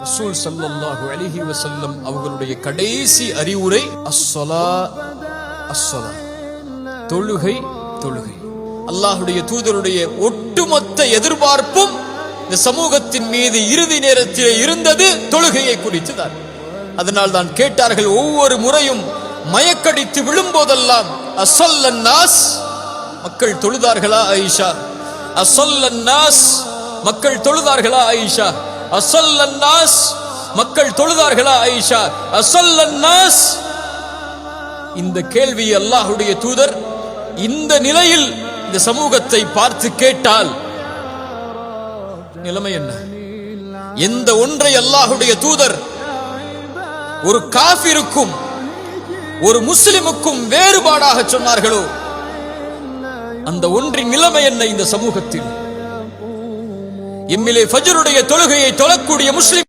ரசூல் ஸல்லல்லாஹு அலைஹி வஸல்லம் அவர்களுடைய கடைசி அறிவுரை அஸ்ஸலா அஸ்ஸலா, தொழுகை தொழுகை. அல்லாஹ்வுடைய தூதருடைய ஒட்டுமொத்த எதிர்பார்ப்பும் இந்த சமூகத்தின் மீது இறுதி நேரத்திலே இருந்தது தொழுகையை குறித்து தான். அதனால் தான் கேட்டார்கள், ஒவ்வொரு முறையும் மயக்கடித்து விழும்போதெல்லாம் அஸல்லன் நாஸ், மக்கள் தொழுதார்களா ஆயிஷா? அஸல்லன் நாஸ், மக்கள் தொழுதார்களா ஆயிஷா? அஸல்லன் நாஸ், மக்கள் தொழுதார்களா ஆயிஷா? அஸல்லன் நாஸ். இந்த கேள்வி அல்லாஹ்வுடைய தூதர் இந்த நிலையில் இந்த சமூகத்தை பார்த்து கேட்டால் நிலைமை என்ன? எந்த ஒன்றை அல்லாஹ்வுடைய தூதர் ஒரு காஃபிருக்கும் ஒரு முஸ்லிமுக்கும் வேறுபாடாக சொன்னார்களோ அந்த ஒன்றின் நிலைமை என்ன இந்த சமூகத்தில்? எம்மிலே ஃபஜ்ருடைய தொழுகையை தொழக்கூடிய முஸ்லிம்